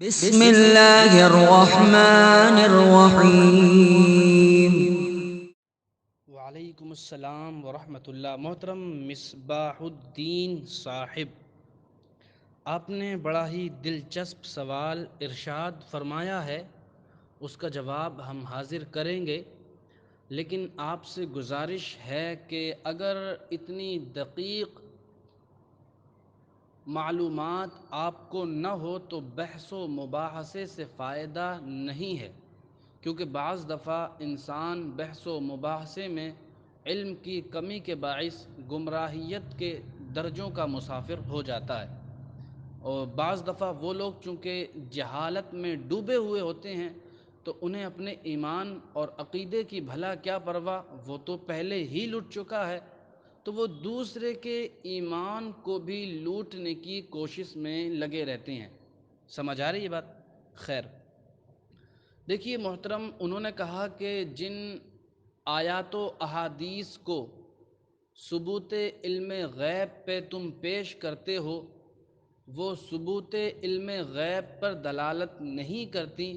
بسم اللہ الرحمن الرحیم۔ وعلیکم السلام ورحمۃ اللہ۔ محترم مصباح الدین صاحب، آپ نے بڑا ہی دلچسپ سوال ارشاد فرمایا ہے، اس کا جواب ہم حاضر کریں گے، لیکن آپ سے گزارش ہے کہ اگر اتنی دقیق معلومات آپ کو نہ ہو تو بحث و مباحثے سے فائدہ نہیں ہے، کیونکہ بعض دفعہ انسان بحث و مباحثے میں علم کی کمی کے باعث گمراہیت کے درجوں کا مسافر ہو جاتا ہے، اور بعض دفعہ وہ لوگ چونکہ جہالت میں ڈوبے ہوئے ہوتے ہیں تو انہیں اپنے ایمان اور عقیدے کی بھلا کیا پرواہ، وہ تو پہلے ہی لٹ چکا ہے، تو وہ دوسرے کے ایمان کو بھی لوٹنے کی کوشش میں لگے رہتے ہیں۔ سمجھ آ رہی ہے بات؟ خیر، دیکھیے محترم، انہوں نے کہا کہ جن آیات و احادیث کو ثبوت علم غیب پہ تم پیش کرتے ہو، وہ ثبوت علم غیب پر دلالت نہیں کرتی،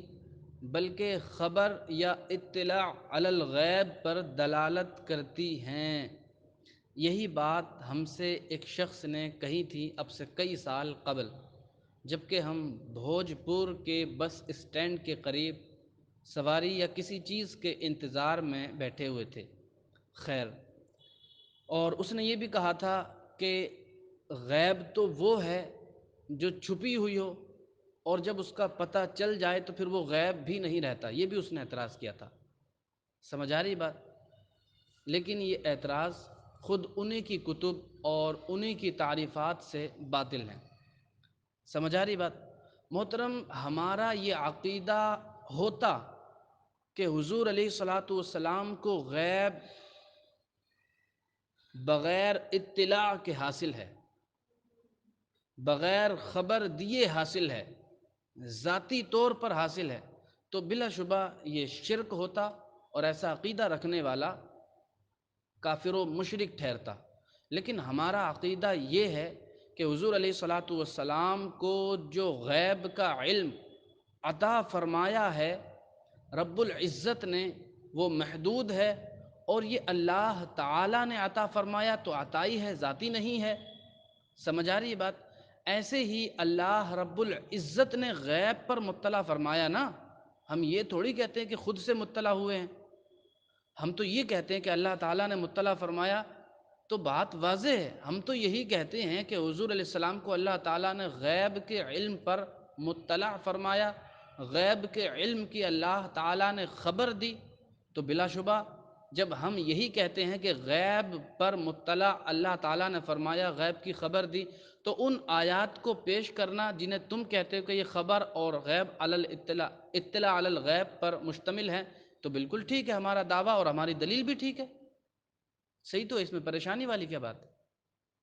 بلکہ خبر یا اطلاع علی الغیب پر دلالت کرتی ہیں۔ یہی بات ہم سے ایک شخص نے کہی تھی اب سے کئی سال قبل، جبکہ ہم بھوجپور کے بس اسٹینڈ کے قریب سواری یا کسی چیز کے انتظار میں بیٹھے ہوئے تھے۔ خیر، اور اس نے یہ بھی کہا تھا کہ غیب تو وہ ہے جو چھپی ہوئی ہو، اور جب اس کا پتہ چل جائے تو پھر وہ غیب بھی نہیں رہتا، یہ بھی اس نے اعتراض کیا تھا۔ سمجھ آ رہی بات؟ لیکن یہ اعتراض خود انہی کی کتب اور انہی کی تعریفات سے باطل ہیں۔ سمجھ آ رہی بات؟ محترم، ہمارا یہ عقیدہ ہوتا کہ حضور علیہ الصلاۃ والسلام کو غیب بغیر اطلاع کے حاصل ہے، بغیر خبر دیے حاصل ہے، ذاتی طور پر حاصل ہے، تو بلا شبہ یہ شرک ہوتا اور ایسا عقیدہ رکھنے والا کافر و مشرک ٹھہرتا۔ لیکن ہمارا عقیدہ یہ ہے کہ حضور علیہ الصلاۃ والسلام کو جو غیب کا علم عطا فرمایا ہے رب العزت نے، وہ محدود ہے، اور یہ اللہ تعالیٰ نے عطا فرمایا تو عطائی ہے، ذاتی نہیں ہے۔ سمجھ آ رہی ہے بات؟ ایسے ہی اللہ رب العزت نے غیب پر مطلع فرمایا نا، ہم یہ تھوڑی کہتے ہیں کہ خود سے مطلع ہوئے ہیں، ہم تو یہ کہتے ہیں کہ اللہ تعالیٰ نے مطلع فرمایا، تو بات واضح ہے، ہم تو یہی کہتے ہیں کہ حضور علیہ السلام کو اللہ تعالیٰ نے غیب کے علم پر مطلع فرمایا، غیب کے علم کی اللہ تعالیٰ نے خبر دی، تو بلا شبہ جب ہم یہی کہتے ہیں کہ غیب پر مطلع اللہ تعالیٰ نے فرمایا، غیب کی خبر دی، تو ان آیات کو پیش کرنا جنہیں تم کہتے ہو کہ یہ خبر اور غیب علی الاطلاع، اطلاع علی الغیب پر مشتمل ہے، تو بالکل ٹھیک ہے، ہمارا دعویٰ اور ہماری دلیل بھی ٹھیک ہے، صحیح، تو اس میں پریشانی والی کیا بات ہے؟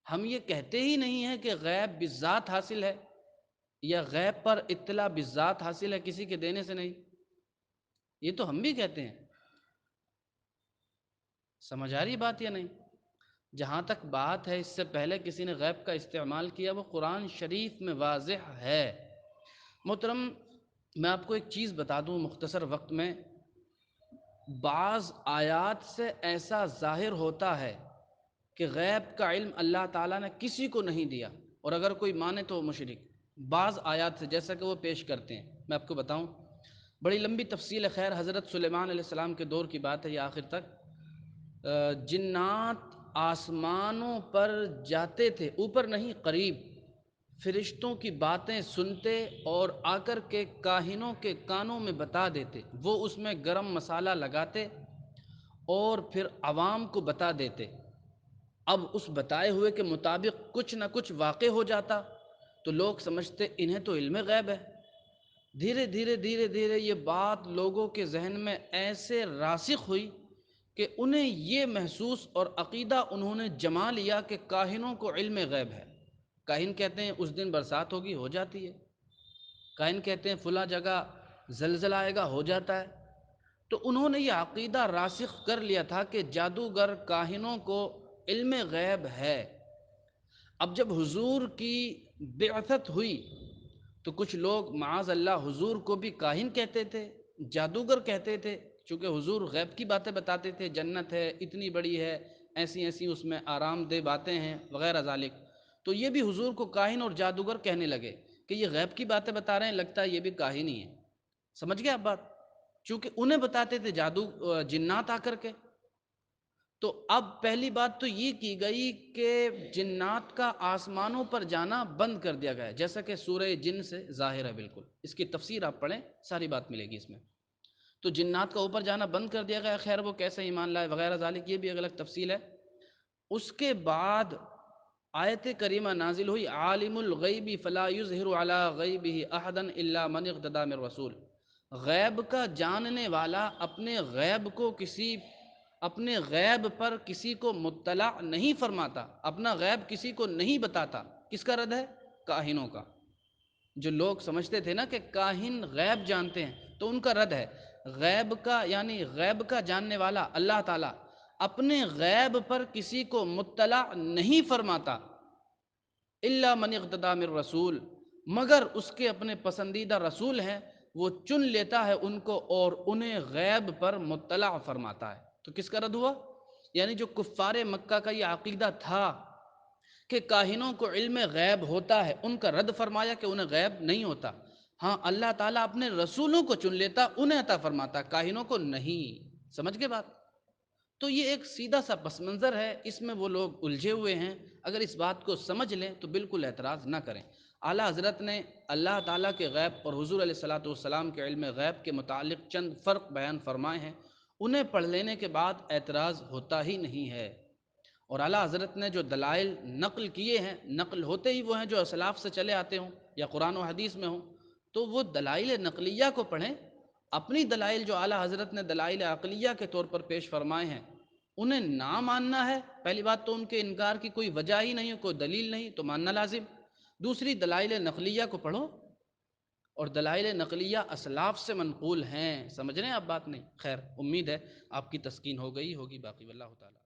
ہم یہ کہتے ہی نہیں ہیں کہ غیب بالذات حاصل ہے یا غیب پر اطلاع بالذات حاصل ہے، کسی کے دینے سے نہیں، یہ تو ہم بھی کہتے ہیں۔ سمجھ آ رہی بات یا نہیں؟ جہاں تک بات ہے اس سے پہلے کسی نے غیب کا استعمال کیا، وہ قرآن شریف میں واضح ہے۔ محترم، میں آپ کو ایک چیز بتا دوں مختصر وقت میں، بعض آیات سے ایسا ظاہر ہوتا ہے کہ غیب کا علم اللہ تعالیٰ نے کسی کو نہیں دیا، اور اگر کوئی مانے تو وہ مشرک۔ بعض آیات سے جیسا کہ وہ پیش کرتے ہیں، میں آپ کو بتاؤں، بڑی لمبی تفصیل ہے، خیر حضرت سلیمان علیہ السلام کے دور کی بات ہے یہ آخر تک۔ جنات آسمانوں پر جاتے تھے، اوپر نہیں قریب، فرشتوں کی باتیں سنتے اور آ کر کے کاہنوں کے کانوں میں بتا دیتے، وہ اس میں گرم مسالہ لگاتے اور پھر عوام کو بتا دیتے۔ اب اس بتائے ہوئے کے مطابق کچھ نہ کچھ واقع ہو جاتا تو لوگ سمجھتے انہیں تو علم غیب ہے۔ دھیرے دھیرے دھیرے دھیرے یہ بات لوگوں کے ذہن میں ایسے راسخ ہوئی کہ انہیں یہ محسوس اور عقیدہ انہوں نے جما لیا کہ کاہنوں کو علم غیب ہے۔ کاہن کہتے ہیں اس دن برسات ہوگی، ہو جاتی ہے، کاہن کہتے ہیں فلاں جگہ زلزلہ آئے گا، ہو جاتا ہے۔ تو انہوں نے یہ عقیدہ راسخ کر لیا تھا کہ جادوگر کاہنوں کو علم غیب ہے۔ اب جب حضور کی بعثت ہوئی تو کچھ لوگ معاذ اللہ حضور کو بھی کاہن کہتے تھے، جادوگر کہتے تھے، چونکہ حضور غیب کی باتیں بتاتے تھے، جنت ہے، اتنی بڑی ہے، ایسی ایسی اس میں آرام دہ باتیں ہیں وغیرہ ذالک۔ تو یہ بھی حضور کو کاہن اور جادوگر کہنے لگے کہ یہ غیب کی باتیں بتا رہے ہیں، لگتا ہے یہ بھی کاہن ہی ہے۔ سمجھ گئے آپ بات؟ چونکہ انہیں بتاتے تھے جادو جنات آ کر کے۔ تو اب پہلی بات تو یہ کی گئی کہ جنات کا آسمانوں پر جانا بند کر دیا گیا ہے، جیسا کہ سورہ جن سے ظاہر ہے بالکل، اس کی تفسیر آپ پڑھیں ساری بات ملے گی اس میں۔ تو جنات کا اوپر جانا بند کر دیا گیا، خیر وہ کیسے ایمان لائے وغیرہ ذالک، یہ بھی ایک الگ تفصیل ہے۔ اس کے بعد آیت کریمہ نازل ہوئی، عالم الغیب فلا یظہر علی غیبہ احدا الا من ارتضی من رسول۔ غیب کا جاننے والا اپنے غیب پر کسی کو مطلع نہیں فرماتا، اپنا غیب کسی کو نہیں بتاتا۔ کس کا رد ہے؟ کاہنوں کا۔ جو لوگ سمجھتے تھے نا کہ کاہن غیب جانتے ہیں، تو ان کا رد ہے غیب کا، یعنی غیب کا جاننے والا اللہ تعالیٰ اپنے غیب پر کسی کو مطلع نہیں فرماتا، الا من ارتضی من رسول، مگر اس کے اپنے پسندیدہ رسول ہیں، وہ چن لیتا ہے ان کو اور انہیں غیب پر مطلع فرماتا ہے۔ تو کس کا رد ہوا؟ یعنی جو کفار مکہ کا یہ عقیدہ تھا کہ کاہنوں کو علم غیب ہوتا ہے، ان کا رد فرمایا کہ انہیں غیب نہیں ہوتا۔ ہاں اللہ تعالیٰ اپنے رسولوں کو چن لیتا، انہیں عطا فرماتا، کاہنوں کو نہیں۔ سمجھ گئے بات؟ تو یہ ایک سیدھا سا پس منظر ہے، اس میں وہ لوگ الجھے ہوئے ہیں، اگر اس بات کو سمجھ لیں تو بالکل اعتراض نہ کریں۔ اعلیٰ حضرت نے اللہ تعالیٰ کے غیب اور حضور علیہ الصلاۃ والسلام کے علم غیب کے متعلق چند فرق بیان فرمائے ہیں، انہیں پڑھ لینے کے بعد اعتراض ہوتا ہی نہیں ہے۔ اور اعلیٰ حضرت نے جو دلائل نقل کیے ہیں، نقل ہوتے ہی وہ ہیں جو اسلاف سے چلے آتے ہوں یا قرآن و حدیث میں ہوں، تو وہ دلائل نقلیہ کو پڑھیں۔ اپنی دلائل جو اعلیٰ حضرت نے دلائل عقلیہ کے طور پر پیش فرمائے ہیں، انہیں نہ ماننا ہے، پہلی بات تو ان کے انکار کی کوئی وجہ ہی نہیں ہے، کوئی دلیل نہیں، تو ماننا لازم۔ دوسری دلائل نقلیہ کو پڑھو، اور دلائل نقلیہ اسلاف سے منقول ہیں۔ سمجھ رہے ہیں آپ بات؟ نہیں، خیر امید ہے آپ کی تسکین ہو گئی ہوگی، باقی واللہ تعالیٰ۔